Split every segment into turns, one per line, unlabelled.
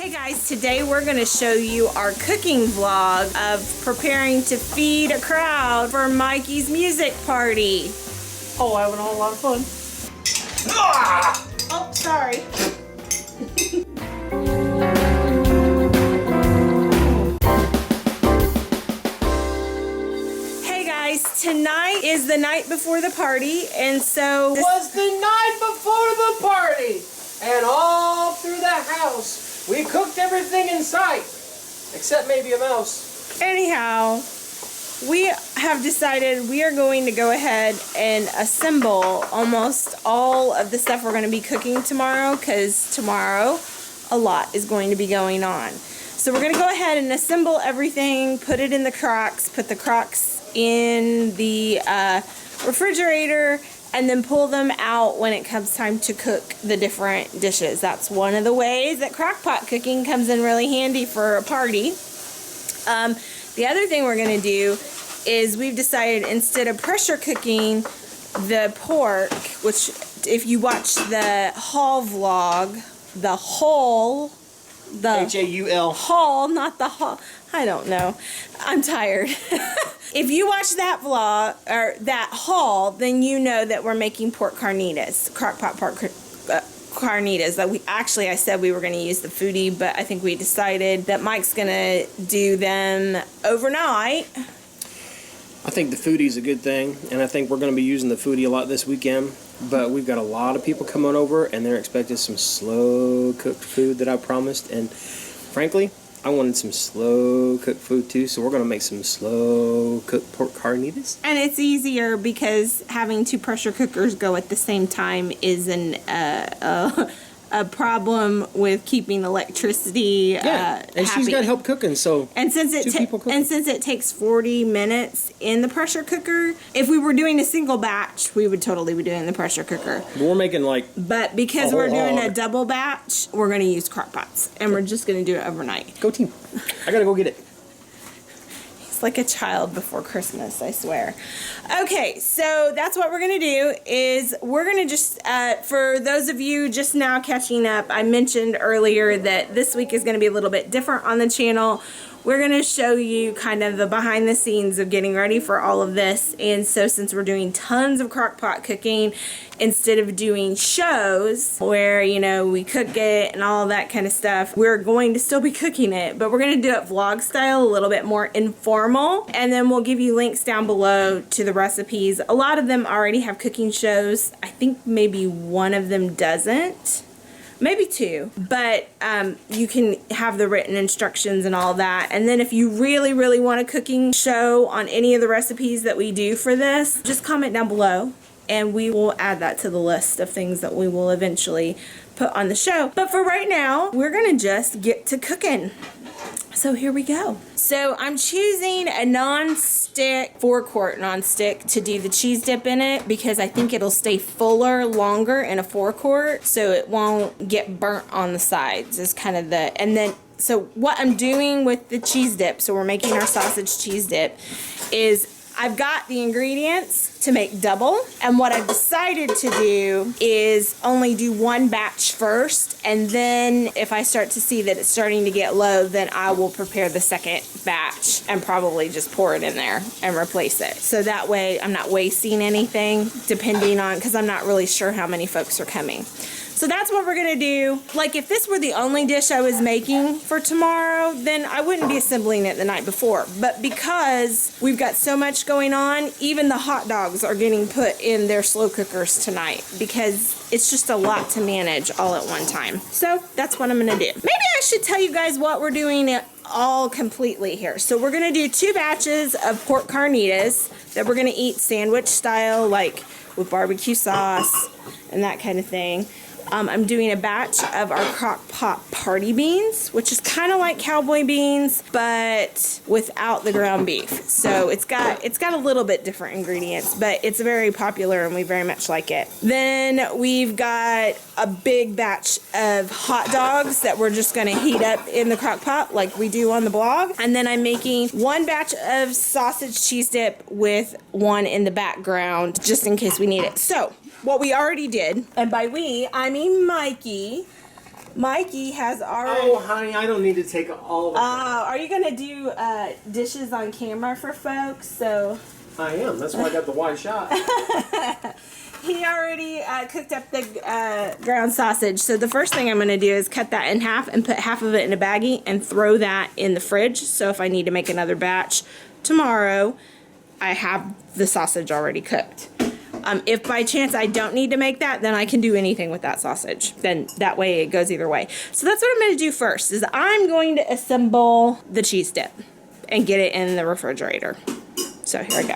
Hey guys, today we're going to show you our cooking vlog of preparing to feed a crowd for Mikey's music party.
Oh, I having a whole lot of fun.
Ah! Oh, sorry. Hey guys, tonight is the night before the party, and so
was the night before the party, and all through the house we cooked everything in sight, except maybe a mouse.
Anyhow, we have decided we are going to go ahead and assemble almost all of the stuff we're going to be cooking tomorrow, because tomorrow a lot is going to be going on. So we're going to go ahead and assemble everything, put it in the crocks, put the crocks in the refrigerator, and then pull them out when it comes time to cook the different dishes. That's one of the ways that crock pot cooking comes in really handy for a party. The other thing we're going to do is we've decided, instead of pressure cooking the pork, which if you watch the haul vlog,
H-A-U-L.
haul, not the haul. I don't know. I'm tired. If you watch that vlog, or that haul, then you know that we're making pork carnitas, crock pot pork carnitas. That I said we were going to use the Foodi, but I think we decided that Mike's going to do them overnight.
I think the Foodi is a good thing, and I think we're going to be using the Foodi a lot this weekend. But we've got a lot of people coming over, and they're expecting some slow cooked food that I promised. And frankly, I wanted some slow cooked food too, so we're going to make some slow cooked pork carnitas.
And it's easier because having two pressure cookers go at the same time is a problem with keeping electricity
and
happy.
she's got help cooking, so
since it takes 40 minutes in the pressure cooker, if we were doing a single batch, we would totally be doing the pressure cooker.
But we're making
but because we're doing a double batch, we're going to use crock pots, and we're just going to do it overnight.
Go team. I got to go get it.
Like a child before Christmas, I swear. Okay, so that's what we're gonna do. Is we're gonna just for those of you just now catching up, I mentioned earlier that this week is gonna be a little bit different on the channel. We're gonna show you kind of the behind the scenes of getting ready for all of this. And so since we're doing tons of crock pot cooking, instead of doing shows where, you know, we cook it and all that kind of stuff, we're going to still be cooking it, but we're going to do it vlog style, a little bit more informal. And then we'll give you links down below to the recipes. A lot of them already have cooking shows. I think maybe one of them doesn't. Maybe two, but you can have the written instructions and all that. And then if you really, really want a cooking show on any of the recipes that we do for this, just comment down below and we will add that to the list of things that we will eventually put on the show. But for right now, we're gonna just get to cooking. So here we go. So I'm choosing a non-stick, 4-quart non-stick to do the cheese dip in it, because I think it'll stay fuller longer in a 4-quart, so it won't get burnt on the sides is kind of the, and then, so what I'm doing with the cheese dip, so we're making our sausage cheese dip, is I've got the ingredients to make double, and what I've decided to do is only do one batch first, and then if I start to see that it's starting to get low, then I will prepare the second batch and probably just pour it in there and replace it. So that way I'm not wasting anything, depending on, because I'm not really sure how many folks are coming. So that's what we're gonna do. Like, if this were the only dish I was making for tomorrow, then I wouldn't be assembling it the night before. But because we've got so much going on, even the hot dogs are getting put in their slow cookers tonight, because it's just a lot to manage all at one time. So that's what I'm gonna do. Maybe I should tell you guys what we're doing all completely here. So we're gonna do 2 batches of pork carnitas that we're gonna eat sandwich style, like with barbecue sauce and that kind of thing. I'm doing a batch of our crock pot party beans, which is kind of like cowboy beans, but without the ground beef. So it's got a little bit different ingredients, but it's very popular and we very much like it. Then we've got a big batch of hot dogs that we're just gonna heat up in the crock pot like we do on the blog. And then I'm making 1 batch of sausage cheese dip with 1 in the background, just in case we need it. So what we already did, and by we, I mean Mikey, Mikey has already...
Oh, honey, I don't need to take all of it.
Are you going to do dishes on camera for folks? So
I am. That's why I got the wide shot.
he already cooked up the ground sausage. So the first thing I'm going to do is cut that in half and put half of it in a baggie and throw that in the fridge. So if I need to make another batch tomorrow, I have the sausage already cooked. If by chance I don't need to make that, then I can do anything with that sausage. Then that way it goes either way. So that's what I'm going to do first, is I'm going to assemble the cheese dip and get it in the refrigerator. So here I go.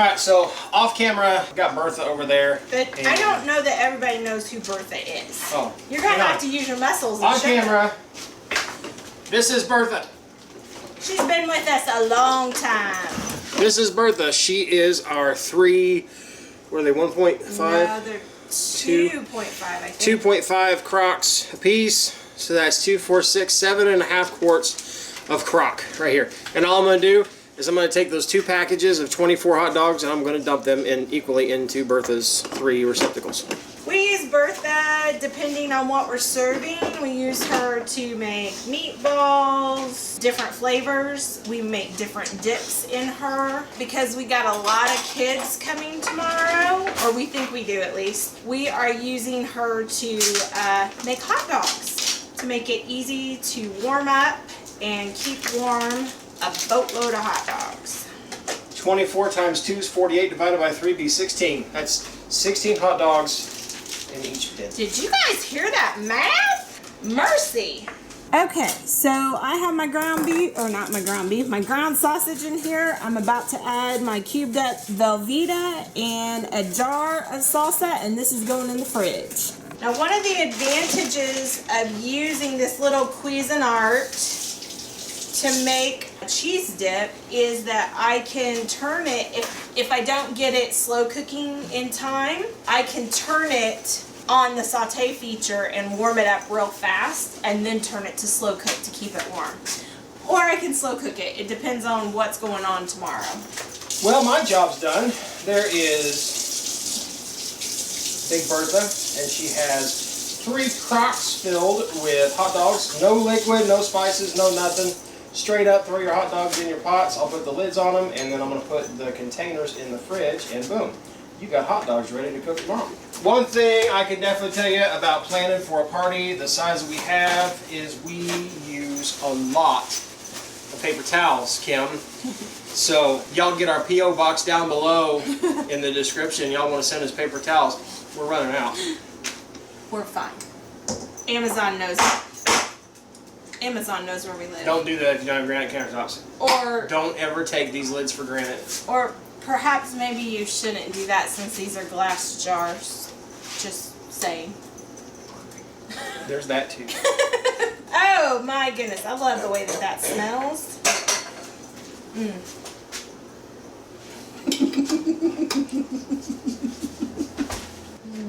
Alright, so off camera, got Bertha over there.
But I don't know that everybody knows who Bertha is.
Oh.
You're going to have to use your muscles. And
on camera, this is Bertha.
She's been with us a long time.
This is Bertha. She is our 3, what are they, 1.5?
No, they're 2.5, I think.
2.5 Crocks a piece. So that's 2, 4, 6, 7.5 quarts of Crock right here. And all I'm going to do is I'm going to take those 2 packages of 24 hot dogs and I'm going to dump them equally into Bertha's 3 receptacles.
We use Bertha depending on what we're serving. We use her to make meatballs, different flavors. We make different dips in her. Because we got a lot of kids coming tomorrow, or we think we do at least, we are using her to make hot dogs. To make it easy to warm up and keep warm a boatload of hot dogs.
24 times 2 is 48 divided by 3 be 16. That's 16 hot dogs in each bin.
Did you guys hear that math? Mercy. Okay, so I have my ground beef, or not my ground beef, my ground sausage in here. I'm about to add my cubed up Velveeta and a jar of salsa, and this is going in the fridge. Now, one of the advantages of using this little Cuisinart to make a cheese dip is that I can turn it, if I don't get it slow cooking in time, I can turn it on the saute feature and warm it up real fast and then turn it to slow cook to keep it warm. Or I can slow cook it. It depends on what's going on tomorrow.
Well, my job's done. There is Big Bertha, and she has 3 crocks filled with hot dogs. No liquid, no spices, no nothing. Straight up, throw your hot dogs in your pots. I'll put the lids on them, and then I'm going to put the containers in the fridge, and boom, you got hot dogs ready to cook tomorrow. One thing I can definitely tell you about planning for a party the size that we have is we use a lot of paper towels, Kim. So y'all get our P.O. box down below in the description. Y'all want to send us paper towels. We're running out.
We're fine. Amazon knows it. Amazon knows where we live.
Don't do that if you don't have granite countertops.
Or
don't ever take these lids for granted.
Or perhaps maybe you shouldn't do that since these are glass jars. Just saying.
There's that too.
Oh my goodness, I love the way that that smells.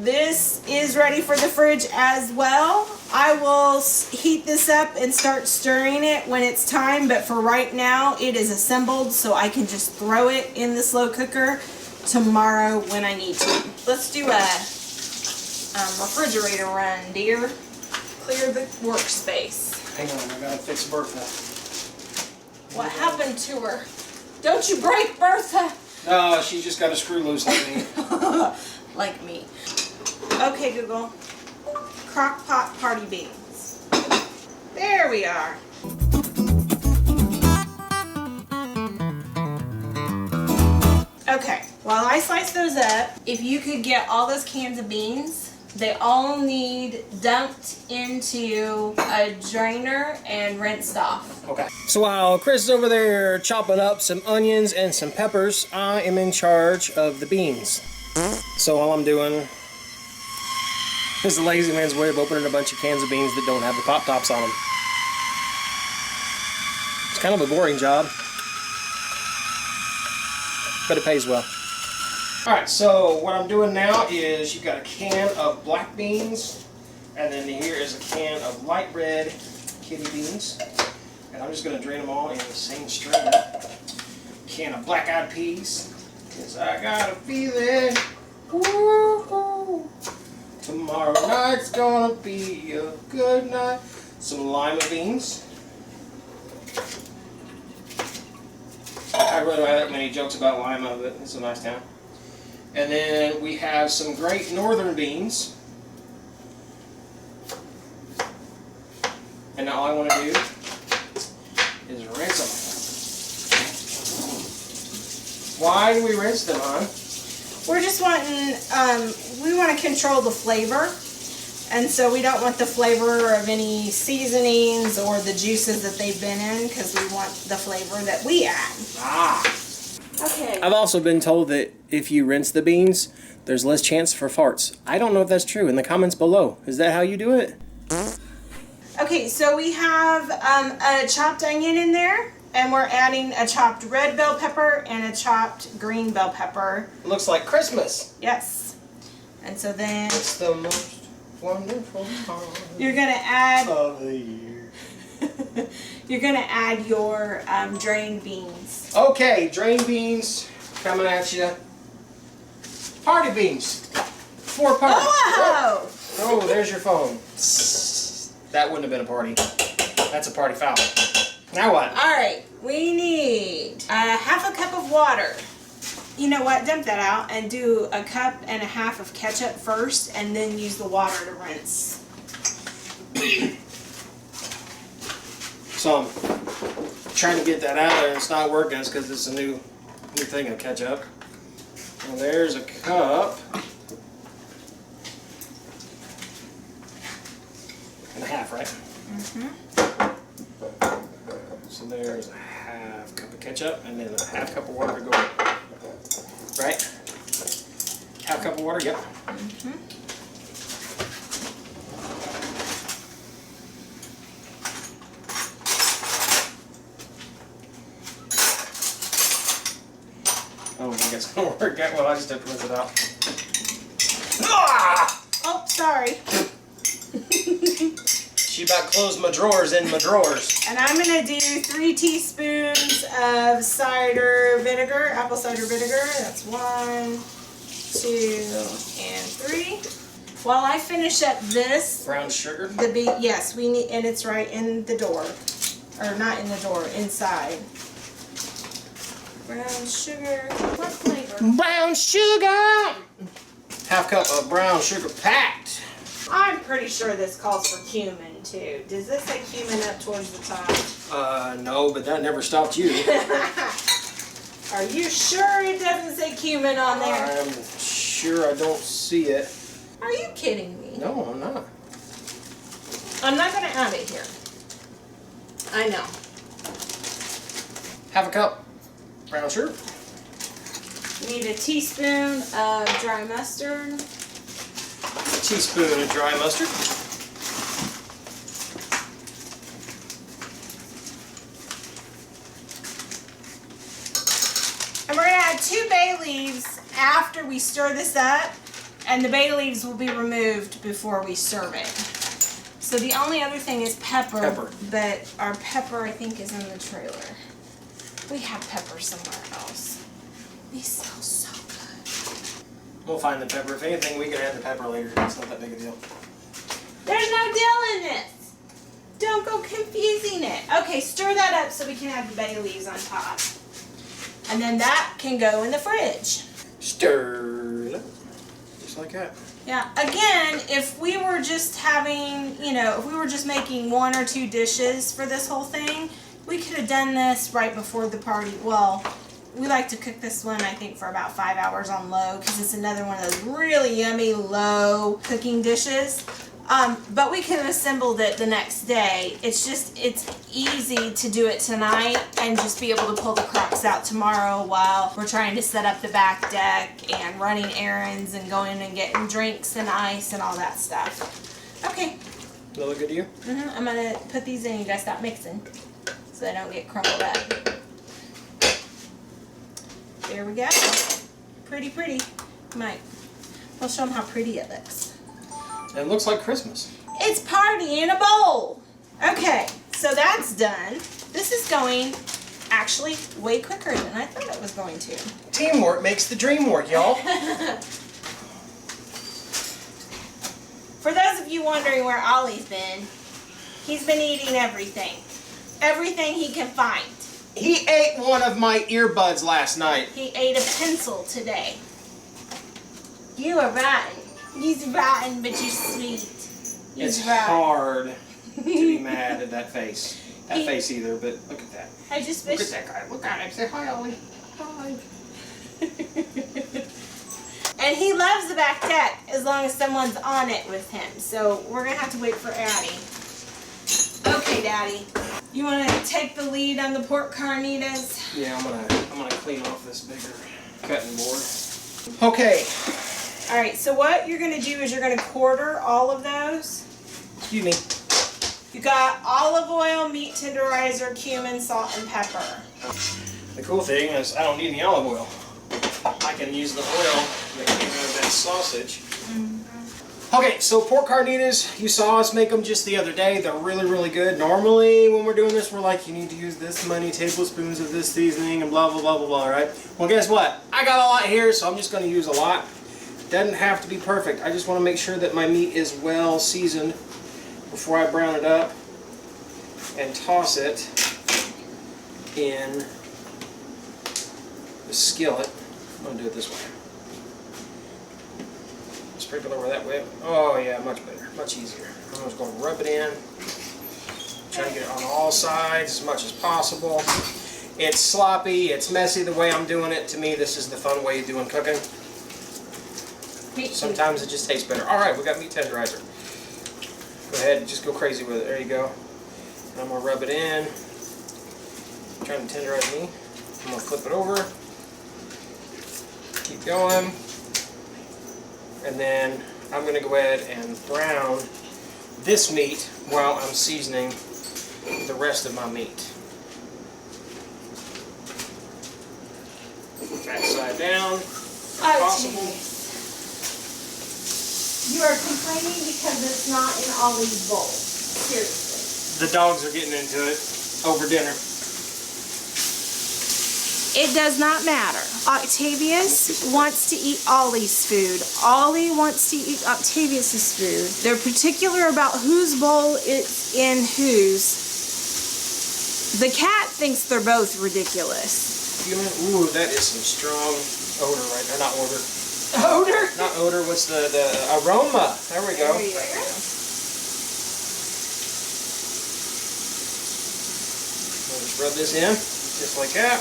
This is ready for the fridge as well. I will heat this up and start stirring it when it's time, but for right now it is assembled so I can just throw it in the slow cooker tomorrow when I need to. Let's do a refrigerator run, dear. Clear the workspace.
Hang on, I gotta fix Bertha.
What happened to her? Don't you break Bertha!
No, she just got a screw loose like me.
Like me. Okay, Google. Crock Pot Party beans. There we are. Okay, while I slice those up, if you could get all those cans of beans, they all need dumped into a drainer and rinsed off.
Okay. So while Chris is over there chopping up some onions and some peppers, I am in charge of the beans. So all I'm doing is the lazy man's way of opening a bunch of cans of beans that don't have the pop tops on them. It's kind of a boring job, but it pays well. Alright, so what I'm doing now is you've got a can of black beans, and then here is a can of light red kidney beans. And I'm just going to drain them all in the same strainer. Can of black-eyed peas, 'cause I got a feeling, woo-hoo, tomorrow night's gonna be a good night. Some lima beans. I really don't have that many jokes about Lima, but it's a nice town. And then we have some great northern beans. And now all I want to do is rinse them. Why do we rinse them, hon?
We're just wanting, we want to control the flavor. And so we don't want the flavor of any seasonings or the juices that they've been in, because we want the flavor that we add.
Ah.
Okay.
I've also been told that if you rinse the beans, there's less chance for farts. I don't know if that's true. In the comments below. Is that how you do it?
Okay, so we have a chopped onion in there, and we're adding a chopped red bell pepper and a chopped green bell pepper.
Looks like Christmas.
Yes. And so then
It's the most wonderful time
you're gonna add
of the year.
you're gonna add your drained beans.
Okay, drain beans coming at you. Party beans. For party.
Oh!
Oh, there's your phone. That wouldn't have been a party. That's a party foul. Now what?
All right, we need half a cup of water. You know what? Dump that out and do a cup and a half of ketchup first, and then use the water to rinse.
So I'm trying to get that out of there. It's not working. It's because it's a new thing of ketchup. And there's a cup and a half, right?
Mm-hmm.
So there's a half cup of ketchup and then a half cup of water to go. Right? Half cup of water, yep.
Mm-hmm.
I don't think it's gonna work out well. I just have to rinse it out. Ah!
Oh, sorry.
She about closed my drawers in my drawers.
And I'm gonna do 3 teaspoons of cider vinegar, apple cider vinegar. That's 1, 2, and 3. While I finish up this,
Brown sugar.
yes, we need, and it's right in the door, or not in the door, inside. Brown sugar. What flavor?
Brown sugar. Half cup of brown sugar packed.
I'm pretty sure this calls for cumin too. Does this say cumin up towards the top?
No, but that never stopped you.
Are you sure it doesn't say cumin on there?
I'm sure I don't see it.
Are you kidding me?
No, I'm not.
I'm not going to add it here. I know.
Half a cup brown sugar.
You need a teaspoon of dry mustard.
A teaspoon of dry mustard.
And we're going to add 2 bay leaves after we stir this up. And the bay leaves will be removed before we serve it. So the only other thing is pepper. But our pepper, I think, is in the trailer. We have pepper somewhere else. These smell so good.
We'll find the pepper. If anything, we can add the pepper later. It's not that big a deal.
There's no deal in this. Don't go confusing it. Okay, stir that up so we can add the bay leaves on top. And then that can go in the fridge.
Stir it up. Just like that.
Yeah, again, if we were just having, if we were just making 1 or 2 dishes for this whole thing, we could have done this right before the party. Well, we like to cook this one, I think, for about 5 hours on low, because it's another one of those really yummy low cooking dishes. But we could have assembled it the next day. It's easy to do it tonight and just be able to pull the crocks out tomorrow while we're trying to set up the back deck and running errands and going and getting drinks and ice and all that stuff. Okay.
Does that look good to you?
I'm going to put these in. You guys stop mixing so they don't get crumbled up. There we go. Pretty, pretty. Mike, we'll show them how pretty it looks.
It looks like Christmas.
It's party in a bowl. Okay, so that's done. This is going actually way quicker than I thought it was going to.
Teamwork makes the dream work, y'all.
For those of you wondering where Ollie's been, he's been eating everything. Everything he can find.
He ate one of my earbuds last night.
He ate a pencil today. You are rotten. He's rotten, but you're sweet. He's
It's
rotten.
hard to be mad at that face. That face either, but look at that.
I just wish...
Look at that guy. Look at him. Say hi, Ollie. Hi.
And he loves the back deck as long as someone's on it with him. So we're going to have to wait for Addie. Okay, Daddy. You want to take the lead on the pork carnitas?
Yeah, I'm gonna clean off this bigger cutting board. Okay.
All right, so what you're going to do is you're going to quarter all of those.
Excuse me.
You got olive oil, meat tenderizer, cumin, salt, and pepper.
The cool thing is I don't need any olive oil. I can use the oil that came out of that sausage. Okay, so pork carnitas, you saw us make them just the other day. They're really, really good. Normally, when we're doing this, we're like, you need to use this many tablespoons of this seasoning and blah, blah, blah, blah, blah, right? Well, guess what? I got a lot here, so I'm just going to use a lot. Doesn't have to be perfect. I just want to make sure that my meat is well seasoned before I brown it up and toss it in the skillet. I'm going to do it this way. Sprinkle over that way. Oh yeah, much better, much easier. I'm just going to rub it in. Try to get it on all sides as much as possible. It's sloppy, it's messy the way I'm doing it. To me, this is the fun way of doing cooking. Sometimes it just tastes better. All right, we got meat tenderizer. Go ahead and just go crazy with it. There you go. And I'm going to rub it in. I'm trying to tenderize meat. I'm going to flip it over. Keep going. And then I'm going to go ahead and brown this meat while I'm seasoning the rest of my meat. Back side down, if possible.
You are complaining because it's not in Ollie's bowl. Seriously.
The dogs are getting into it over dinner.
It does not matter. Octavius wants to eat Ollie's food. Ollie wants to eat Octavius's food. They're particular about whose bowl it's in whose. The cat thinks they're both ridiculous.
Ooh, that is some strong odor right there. Not odor.
Odor?
Not odor. What's the aroma? There we go.
There you go.
We'll just rub this in, just like that.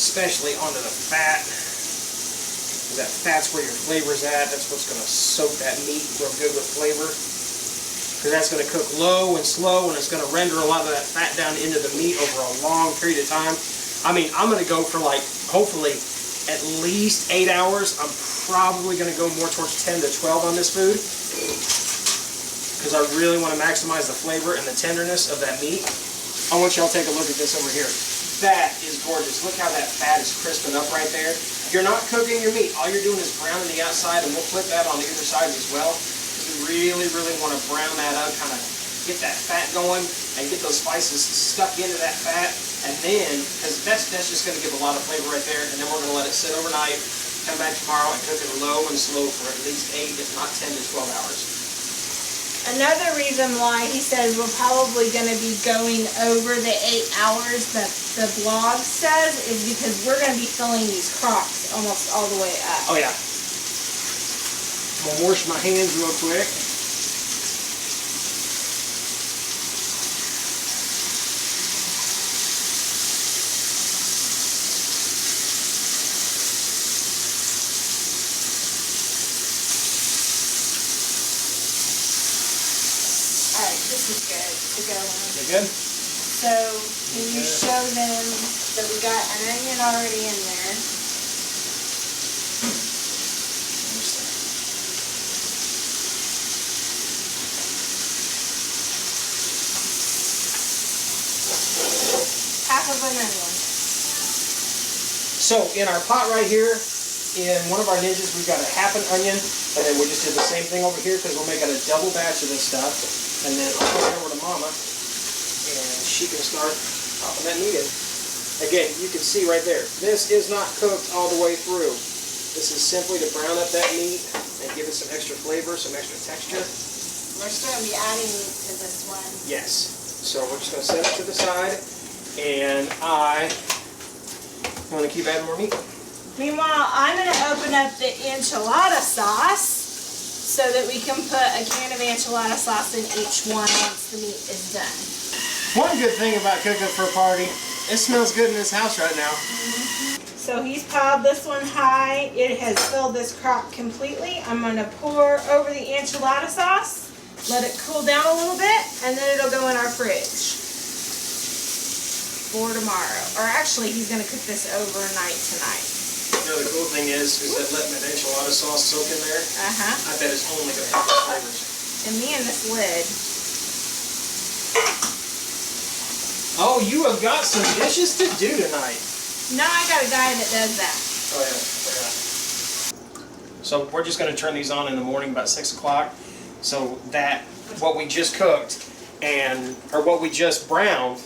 Especially onto the fat. Because that fat's where your flavor's at. That's what's going to soak that meat real good with flavor. Because that's going to cook low and slow, and it's going to render a lot of that fat down into the meat over a long period of time. I mean, I'm going to go for like, hopefully, at least 8 hours. I'm probably going to go more towards 10 to 12 on this food. Because I really want to maximize the flavor and the tenderness of that meat. I want y'all to take a look at this over here. That is gorgeous. Look how that fat is crisping up right there. You're not cooking your meat. All you're doing is browning the outside, and we'll flip that on the other side as well. We really, really want to brown that up, kind of get that fat going, and get those spices stuck into that fat. And then, because that's just going to give a lot of flavor right there, and then we're going to let it sit overnight, come back tomorrow and cook it low and slow for at least 8, if not 10 to 12 hours.
Another reason why he says we're probably going to be going over the 8 hours that the blog says is because we're going to be filling these crocks almost all the way up.
Oh yeah. I'm going to wash my hands real quick. Good?
So, can you show them that we got an onion already in there? Half of an onion.
So, in our pot right here, in one of our ninjas, we've got a half an onion, and then we just did the same thing over here because we're making a double batch of this stuff. And then I'll go over to Mama, and she can start popping that meat in. Again, you can see right there, this is not cooked all the way through. This is simply to brown up that meat and give it some extra flavor, some extra texture.
We're still going to be adding meat to this one.
Yes. So we're just going to set it to the side, and I want to keep adding more meat.
Meanwhile, I'm going to open up the enchilada sauce so that we can put a can of enchilada sauce in each one once the meat is done.
One good thing about cooking for a party, it smells good in this house right now.
So he's piled this one high. It has filled this crock completely. I'm going to pour over the enchilada sauce, let it cool down a little bit, and then it'll go in our fridge for tomorrow. Or actually, he's going to cook this overnight tonight.
You know, the cool thing is that letting that enchilada sauce soak in there, I bet it's only going to help the flavors.
And me and this lid.
Oh, you have got some dishes to do tonight.
No, I got a guy that does that.
Oh yeah. So we're just going to turn these on in the morning about 6 o'clock, so that what we just cooked or what we just browned,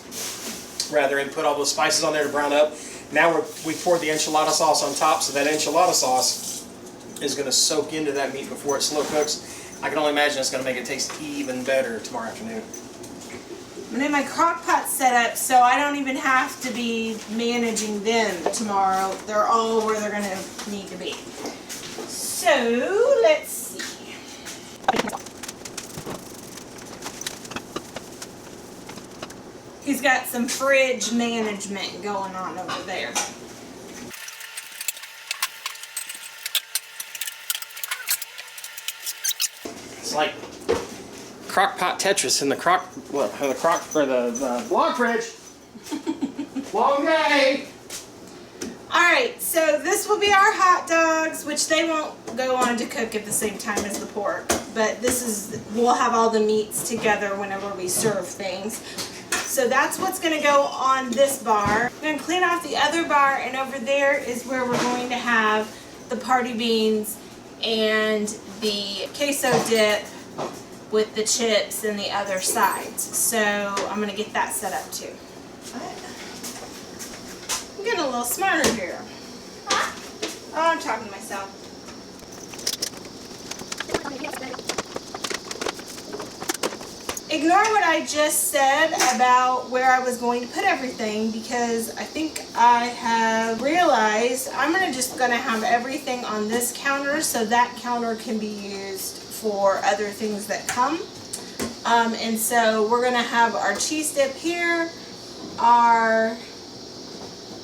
rather, and put all those spices on there to brown up. Now we poured the enchilada sauce on top, so that enchilada sauce is going to soak into that meat before it slow cooks. I can only imagine it's going to make it taste even better tomorrow afternoon.
I'm going to have my crock pot set up so I don't even have to be managing them tomorrow. They're all where they're going to need to be. So, let's see. He's got some fridge management going on over there.
It's like Crock Pot Tetris in the blog fridge. Long day.
Alright, so this will be our hot dogs, which they won't go on to cook at the same time as the pork. But we'll have all the meats together whenever we serve things. So that's what's going to go on this bar. I'm going to clean off the other bar, and over there is where we're going to have the party beans and the queso dip with the chips and the other sides. So I'm going to get that set up too. I'm getting a little smarter here. Huh? Oh, I'm talking to myself. Ignore what I just said about where I was going to put everything, because I think I have realized I'm just going to have everything on this counter so that counter can be used for other things that come. And so we're going to have our cheese dip here, our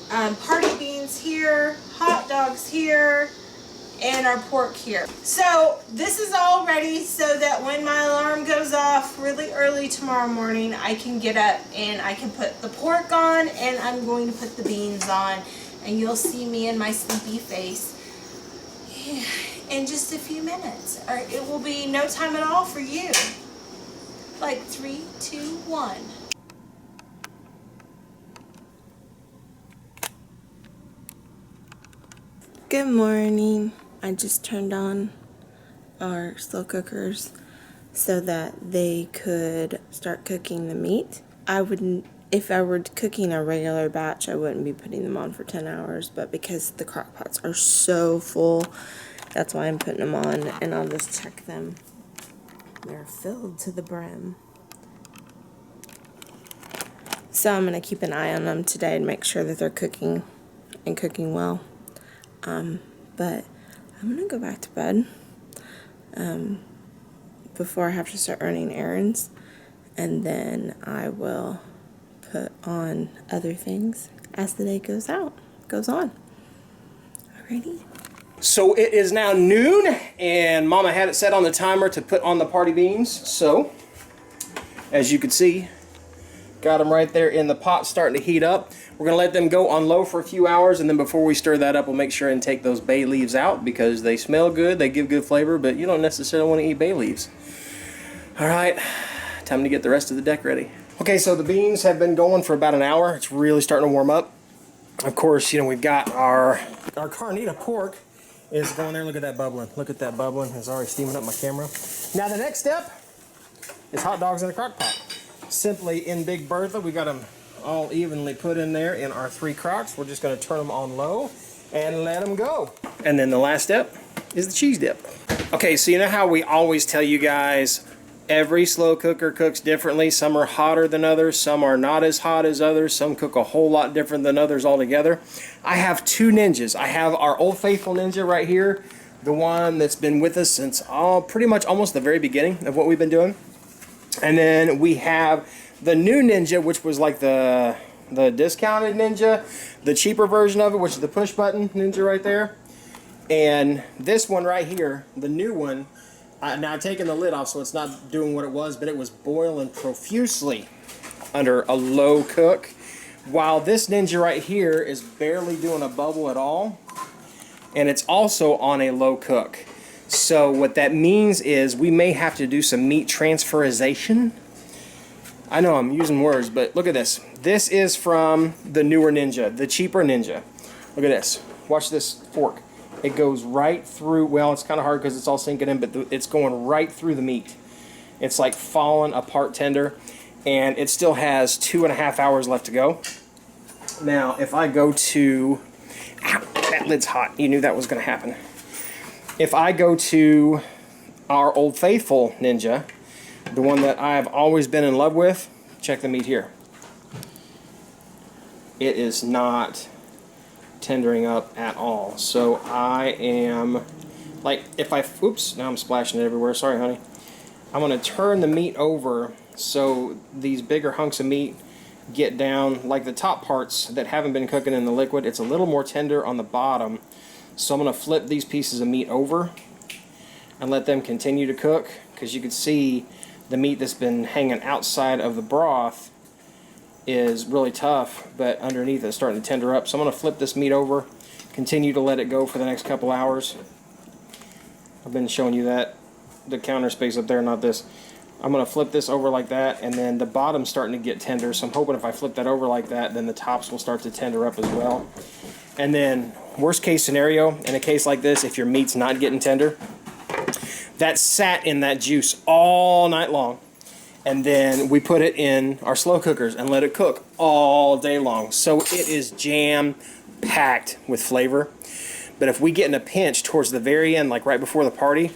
party beans here, hot dogs here, and our pork here. So this is all ready so that when my alarm goes off really early tomorrow morning, I can get up and I can put the pork on, and I'm going to put the beans on, and you'll see me in my sleepy face in just a few minutes. Or it will be no time at all for you. Like 3, 2, 1. Good morning. I just turned on our slow cookers so that they could start cooking the meat. If I were cooking a regular batch, I wouldn't be putting them on for 10 hours, but because the crock pots are so full, that's why I'm putting them on, and I'll just check them. They're filled to the brim. So I'm going to keep an eye on them today and make sure that they're cooking and cooking well. But I'm going to go back to bed before I have to start running errands, and then I will put on other things as the day goes on. Alrighty.
So it is now noon, and Mama had it set on the timer to put on the party beans. So, as you can see, got them right there in the pot starting to heat up. We're going to let them go on low for a few hours, and then before we stir that up, we'll make sure and take those bay leaves out because they smell good, they give good flavor, but you don't necessarily want to eat bay leaves. Alright, time to get the rest of the deck ready. Okay, so the beans have been going for about an hour. It's really starting to warm up. Of course, we've got our Carnita pork is going there. Look at that bubbling. Look at that bubbling. It's already steaming up my camera. Now the next step is hot dogs in a crock pot. Simply in Big Bertha, we got them all evenly put in there in our 3 crocks. We're just going to turn them on low and let them go. And then the last step is the cheese dip. Okay, so you know how we always tell you guys every slow cooker cooks differently. Some are hotter than others, some are not as hot as others, some cook a whole lot different than others altogether. I have 2 ninjas. I have our Old Faithful Ninja right here, the one that's been with us since pretty much almost the very beginning of what we've been doing. And then we have the new Ninja, which was like the discounted Ninja, the cheaper version of it, which is the push button Ninja right there. And this one right here, the new one, now I've taken the lid off so it's not doing what it was, but it was boiling profusely under a low cook, while this Ninja right here is barely doing a bubble at all, and it's also on a low cook. So what that means is we may have to do some meat transferization. I know I'm using words, but look at this. This is from the newer Ninja, the cheaper Ninja. Look at this. Watch this fork. It goes right through, well, it's kind of hard because it's all sinking in, but it's going right through the meat. It's like falling apart tender, and it still has 2.5 hours left to go. Now, if I go to, ow, that lid's hot. You knew that was going to happen. If I go to our Old Faithful Ninja, the one that I've always been in love with, check the meat here. It is not tendering up at all. So I am, like, if I, oops, now I'm splashing it everywhere. Sorry, honey. I'm going to turn the meat over so these bigger hunks of meat get down, like the top parts that haven't been cooking in the liquid. It's a little more tender on the bottom. So I'm going to flip these pieces of meat over and let them continue to cook, because you can see the meat that's been hanging outside of the broth is really tough, but underneath it's starting to tender up. So I'm going to flip this meat over, continue to let it go for the next couple hours. I've been showing you that, the counter space up there, not this. I'm going to flip this over like that, and then the bottom's starting to get tender, so I'm hoping if I flip that over like that, then the tops will start to tender up as well. And then, worst case scenario, in a case like this, if your meat's not getting tender, that sat in that juice all night long, and then we put it in our slow cookers and let it cook all day long. So it is jam-packed with flavor. But if we get in a pinch towards the very end, like right before the party,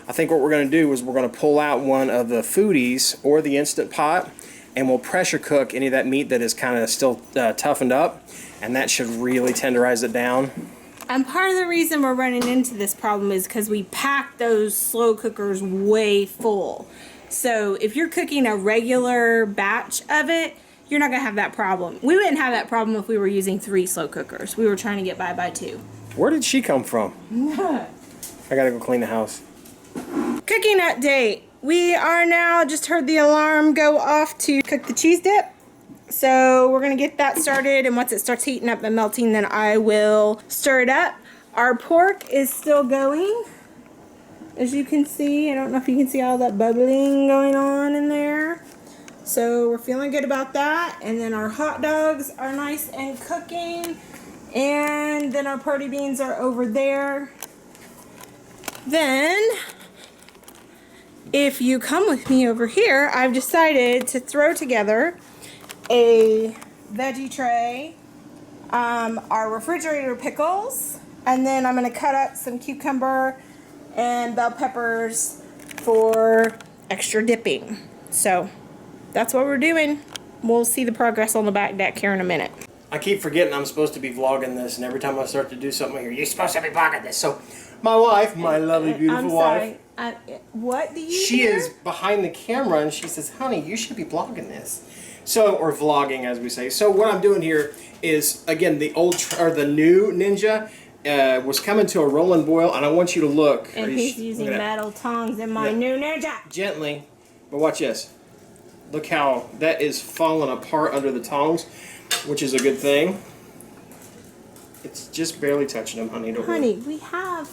I think what we're going to do is we're going to pull out one of the Foodies or the Instant Pot, and we'll pressure cook any of that meat that is kind of still toughened up, and that should really tenderize it down.
And part of the reason we're running into this problem is because we pack those slow cookers way full. So if you're cooking a regular batch of it, you're not going to have that problem. We wouldn't have that problem if we were using 3 slow cookers. We were trying to get by 2.
Where did she come from? I gotta go clean the house.
Cooking update. We are now, just heard the alarm go off to cook the cheese dip. So we're going to get that started, and once it starts heating up and melting, then I will stir it up. Our pork is still going, as you can see. I don't know if you can see all that bubbling going on in there. So we're feeling good about that. And then our hot dogs are nice and cooking. And then our party beans are over there. Then, if you come with me over here, I've decided to throw together a veggie tray, our refrigerator pickles, and then I'm going to cut up some cucumber and bell peppers for extra dipping. So that's what we're doing. We'll see the progress on the back deck here in a minute.
I keep forgetting I'm supposed to be vlogging this, and every time I start to do something here, you're supposed to be vlogging this. So my wife, my lovely, beautiful wife,
what do you
she
hear?
is behind the camera, and she says, honey, you should be vlogging this. So, or vlogging, as we say. So what I'm doing here is, again, the new Ninja was coming to a rolling boil, and I want you to look.
And he's using metal tongs in my new Ninja.
Gently, but watch this. Look how that is falling apart under the tongs, which is a good thing. It's just barely touching them, honey. Don't worry.
Honey, we have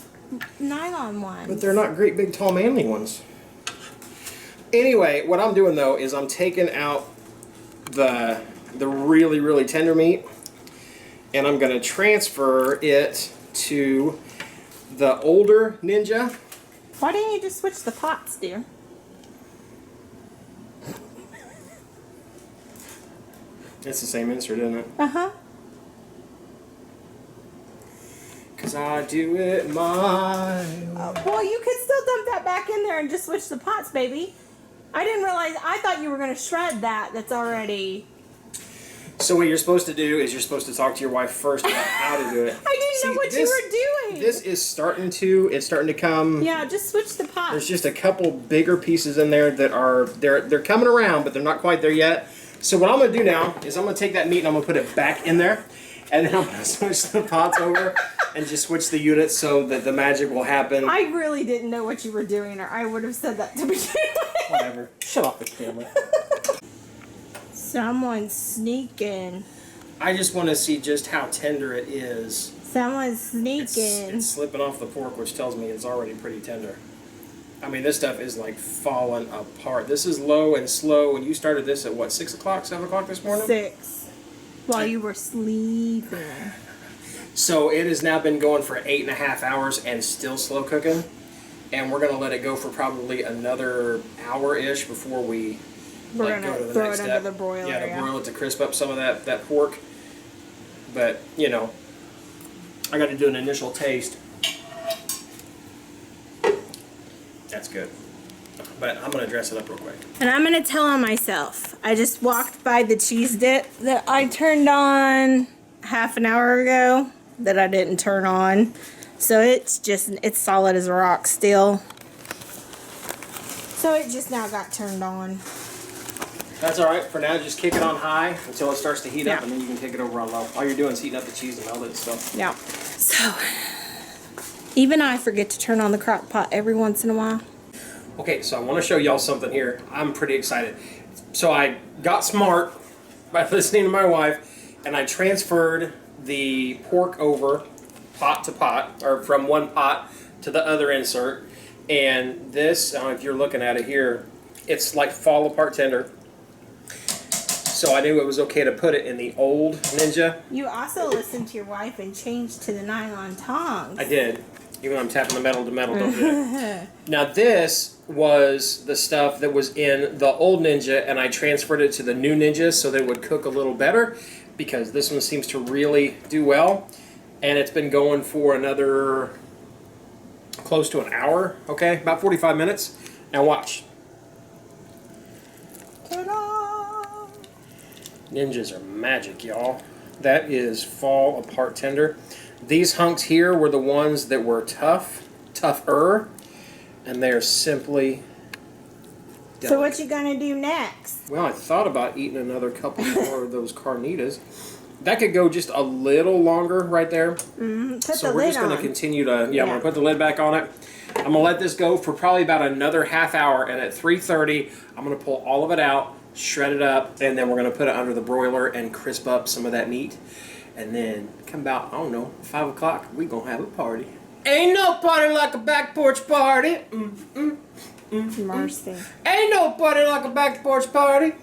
nylon ones.
But they're not great big tall manly ones. Anyway, what I'm doing though is I'm taking out the really, really tender meat, and I'm going to transfer it to the older Ninja.
Why didn't you just switch the pots, dear?
It's the same insert, isn't it?
Uh-huh.
Cause I do it my way.
Well, you could still dump that back in there and just switch the pots, baby. I didn't realize, I thought you were going to shred that. That's already...
So what you're supposed to do is you're supposed to talk to your wife first about how to do it.
I didn't know what you were doing.
This is starting to come.
Yeah, just switch the pots.
There's just a couple bigger pieces in there that are, they're coming around, but they're not quite there yet. So what I'm going to do now is I'm going to take that meat and I'm going to put it back in there. And then I'm going to switch the pots over and just switch the units so that the magic will happen.
I really didn't know what you were doing, or I would have said that to begin with.
Whatever. Shut off the camera.
Someone's sneaking.
I just want to see just how tender it is.
Someone's sneaking.
It's slipping off the pork, which tells me it's already pretty tender. I mean, this stuff is like falling apart. This is low and slow, and you started this at what, 6 o'clock, 7 o'clock this morning?
6. While you were sleeping.
So it has now been going for 8.5 hours and still slow cooking. And we're going to let it go for probably another hour-ish before we
We're
go to
gonna
the
throw
next
it
step.
under the broiler.
Yeah, to broil it to crisp up some of that pork. But, you know, I got to do an initial taste. That's good. But I'm going to dress it up real quick.
And I'm going to tell on myself. I just walked by the cheese dip that I turned on half an hour ago that I didn't turn on. So it's solid as a rock still. So it just now got turned on.
That's alright. For now, just kick it on high until it starts to heat up,
Yeah.
and then you can take it over on low. All you're doing is heating up the cheese and melt it and stuff.
Yeah. So, even I forget to turn on the crock pot every once in a while.
Okay, so I want to show y'all something here. I'm pretty excited. So I got smart by listening to my wife, and I transferred the pork over pot to pot, or from one pot to the other insert. And this, I don't know if you're looking at it here, it's like fall apart tender. So I knew it was okay to put it in the old Ninja.
You also listened to your wife and changed to the nylon tongs.
I did. Even though I'm tapping the metal to metal, don't do it. Now this was the stuff that was in the old Ninja, and I transferred it to the new Ninja so that it would cook a little better, because this one seems to really do well. And it's been going for another close to an hour, okay? About 45 minutes. Now watch.
Ta-da!
Ninjas are magic, y'all. That is fall apart tender. These hunks here were the ones that were tougher, and they're simply delicate.
So what you gonna do next?
Well, I thought about eating another couple more of those Carnitas. That could go just a little longer right there.
Put
So
the
we're
lid
just going to
on.
continue to, I'm going to put the lid back on it. I'm going to let this go for probably about another half hour, and at 3:30, I'm going to pull all of it out, shred it up, and then we're going to put it under the broiler and crisp up some of that meat. And then come about, I don't know, 5 o'clock, we're going to have a party. Ain't no party like a back porch party.
Mercy.
Ain't no party like a back porch party.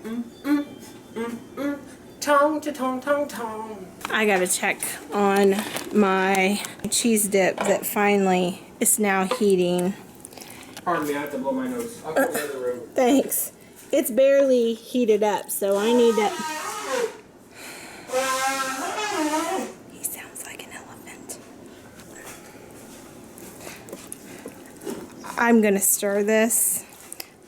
Tong to tong tong tong.
I gotta check on my cheese dip that finally is now heating.
Pardon me, I have to blow my nose. I'll go to the other room.
Thanks. It's barely heated up, so I need to... He sounds like an elephant. I'm gonna stir this.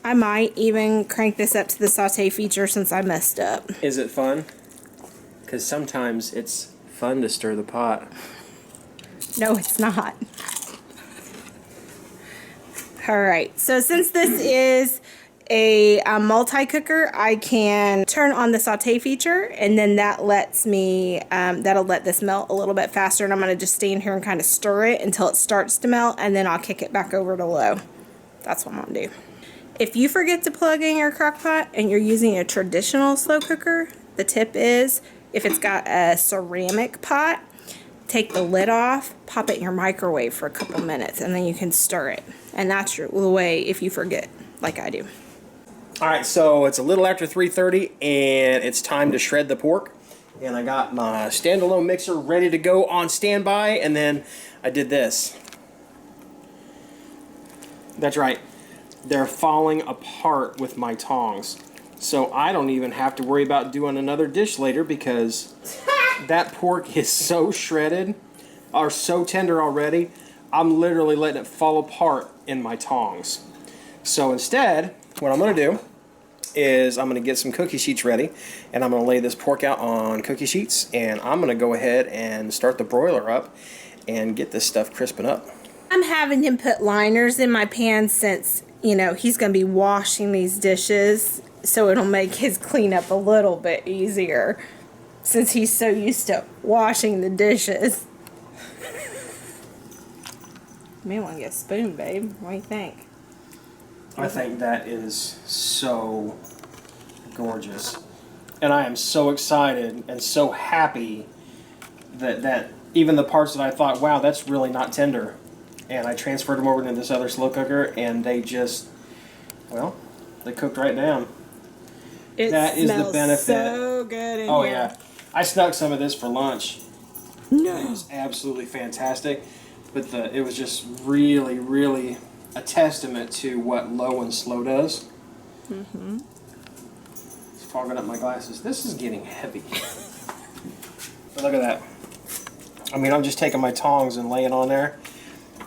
I might even crank this up to the saute feature since I messed up.
Is it fun? Because sometimes it's fun to stir the pot.
No, it's not. Alright, so since this is a multi-cooker, I can turn on the saute feature, and then that lets me, that'll let this melt a little bit faster, and I'm going to just stand here and kind of stir it until it starts to melt, and then I'll kick it back over to low. That's what I'm going to do. If you forget to plug in your crock pot and you're using a traditional slow cooker, the tip is, if it's got a ceramic pot, take the lid off, pop it in your microwave for a couple minutes, and then you can stir it. And that's the way if you forget, like I do.
Alright, so it's a little after 3:30 and it's time to shred the pork. And I got my standalone mixer ready to go on standby, and then I did this. That's right. They're falling apart with my tongs. So I don't even have to worry about doing another dish later because that pork is so shredded or so tender already. I'm literally letting it fall apart in my tongs. So instead, what I'm going to do is I'm going to get some cookie sheets ready, and I'm going to lay this pork out on cookie sheets, and I'm going to go ahead and start the broiler up and get this stuff crisping up.
I'm having him put liners in my pan since, you know, he's going to be washing these dishes, so it'll make his cleanup a little bit easier since he's so used to washing the dishes. You may want to get a spoon, babe. What do you think?
I think that is so gorgeous. And I am so excited and so happy that even the parts that I thought, wow, that's really not tender. And I transferred them over into this other slow cooker, and they just, well, they cooked right down.
That is the benefit. So good in here.
Yeah. I snuck some of this for lunch.
No.
It was absolutely fantastic. But it was just really, really a testament to what low and slow does.
Mm-hmm.
It's fogging up my glasses. This is getting heavy. But look at that. I mean, I'm just taking my tongs and laying on there,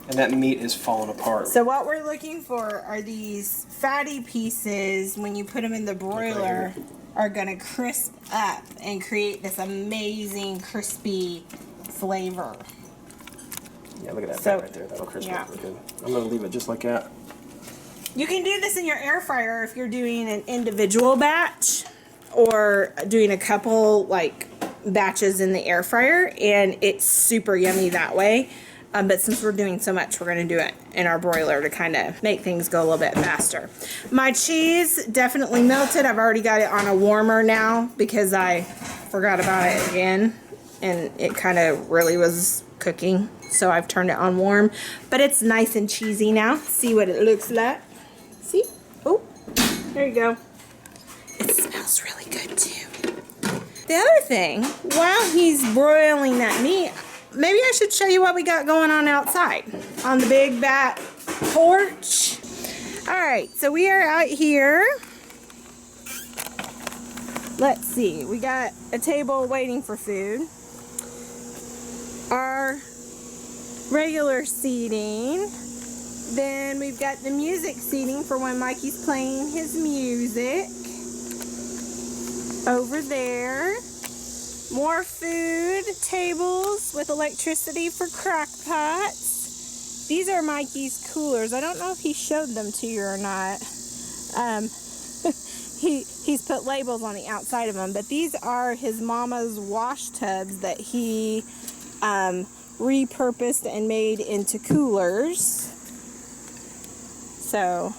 and that meat is falling apart.
So what we're looking for are these fatty pieces. When you put them in the broiler, are going to crisp up and create this amazing crispy flavor.
Yeah, look at that fat right there. That'll crisp up really good. I'm going to leave it just like that.
You can do this in your air fryer if you're doing an individual batch or doing a couple like batches in the air fryer, and it's super yummy that way. But since we're doing so much, we're going to do it in our broiler to kind of make things go a little bit faster. My cheese definitely melted. I've already got it on a warmer now because I forgot about it again, and it kind of really was cooking. So I've turned it on warm, but it's nice and cheesy now. See what it looks like. See? Oh, there you go. It smells really good too. The other thing, while he's broiling that meat, maybe I should show you what we got going on outside on the Big Back Porch. All right, so we are out here. Let's see, we got a table waiting for food. Our regular seating. Then we've got the music seating for when Mikey's playing his music. Over there. More food tables with electricity for crock pots. These are Mikey's coolers. I don't know if he showed them to you or not. He's put labels on the outside of them, but these are his mama's wash tubs that he repurposed and made into coolers. So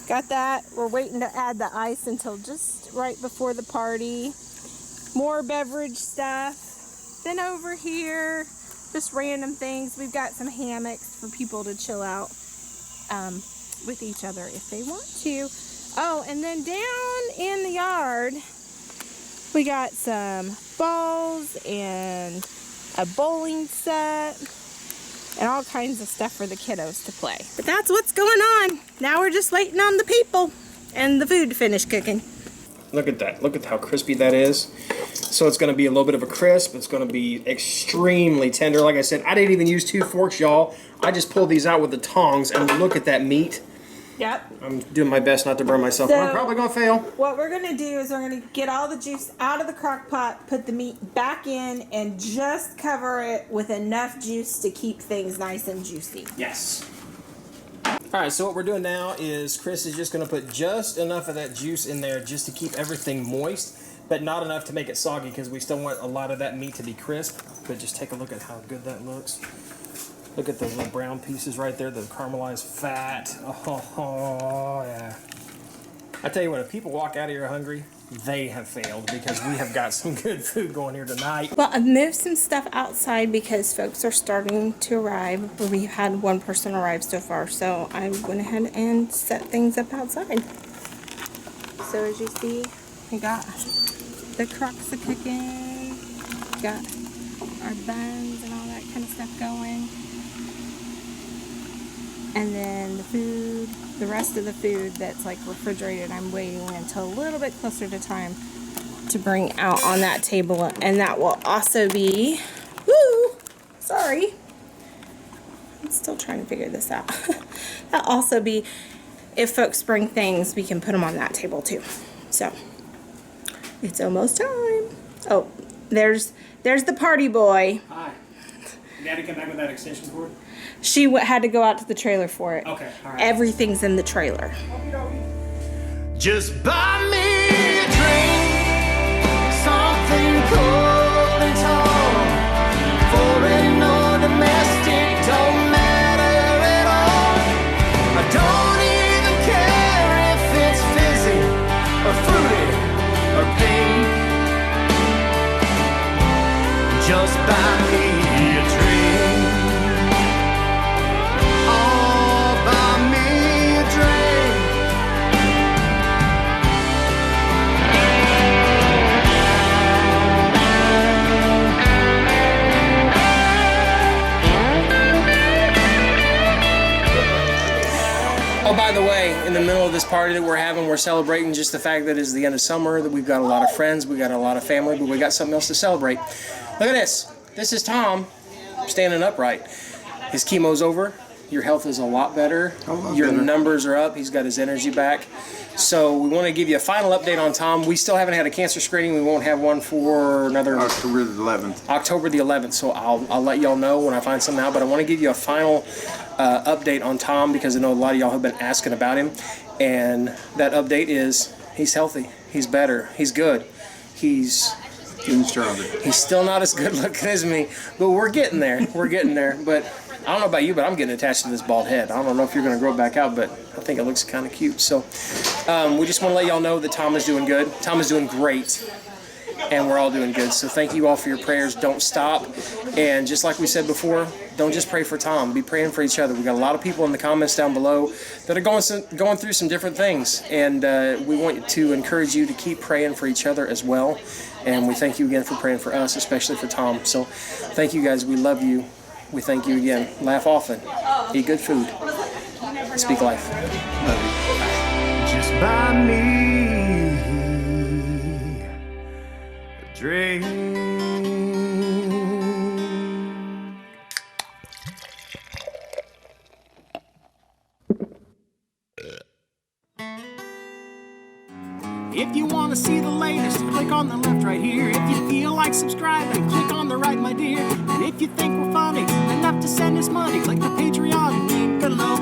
got that. We're waiting to add the ice until just right before the party. More beverage stuff. Then over here, just random things. We've got some hammocks for people to chill out with each other if they want to. Oh, and then down in the yard, we got some balls and a bowling set and all kinds of stuff for the kiddos to play. But that's what's going on. Now we're just waiting on the people and the food to finish cooking.
Look at that. Look at how crispy that is. So it's going to be a little bit of a crisp. It's going to be extremely tender. Like I said, I didn't even use 2 forks, y'all. I just pulled these out with the tongs, and look at that meat.
Yep.
I'm doing my best not to burn myself. I'm probably going to fail.
What we're going to do is we're going to get all the juice out of the crock pot, put the meat back in, and just cover it with enough juice to keep things nice and juicy.
Yes. Alright, so what we're doing now is Cris is just going to put just enough of that juice in there just to keep everything moist, but not enough to make it soggy because we still want a lot of that meat to be crisp. But just take a look at how good that looks. Look at those little brown pieces right there, the caramelized fat. Oh, yeah. I tell you what, if people walk out of here hungry, they have failed because we have got some good food going here tonight.
Well, I've moved some stuff outside because folks are starting to arrive. We've had one person arrive so far, so I went ahead and set things up outside. So as you see, we got the crocks are cooking, got our buns and all that kind of stuff going. And then the food the rest of the food that's like refrigerated, I'm waiting until a little bit closer to time to bring out on that table. And that will also be, sorry, I'm still trying to figure this out. That'll also be, if folks bring things, we can put them on that table too. So it's almost time. Oh, there's the party boy.
Hi. Daddy come back with that extension cord?
She had to go out to the trailer for it.
Okay, all right.
Everything's in the trailer.
Just buy me a drink, something cold and tall, foreign or domestic, don't matter at all. I don't even care if it's fizzy or fruity or pink. Just buy me a drink. Oh, buy me a drink.
Oh, by the way, in the middle of this party that we're having, we're celebrating just the fact that it's the end of summer, that we've got a lot of friends, we got a lot of family, but we got something else to celebrate. Look at this. This is Tom standing upright. His chemo's over. Your health is a lot better. Your numbers are up. He's got his energy back. So we want to give you a final update on Tom. We still haven't had a cancer screening. We won't have one for another
October the 11th.
October the 11th. So I'll let y'all know when I find something out. But I want to give you a final update on Tom because I know a lot of y'all have been asking about him. And that update is he's healthy. He's better. He's good. He's
Getting stronger.
He's still not as good looking as me, but we're getting there. We're getting there. But I don't know about you, but I'm getting attached to this bald head. I don't know if you're going to grow it back out, but I think it looks kind of cute. So we just want to let y'all know that Tom is doing good. Tom is doing great, and we're all doing good. So thank you all for your prayers. Don't stop. And just like we said before, don't just pray for Tom. Be praying for each other. We got a lot of people in the comments down below that are going through some different things, and we want to encourage you to keep praying for each other as well. And we thank you again for praying for us, especially for Tom. So thank you guys. We love you. We thank you again. Laugh often. Eat good food. Speak life.
Love you.
Just buy me a drink.
If you want to see the latest, click on the left right here. If you feel like subscribing, click on the right, my dear. And if you think we're funny enough to send us money, click the Patreon link below.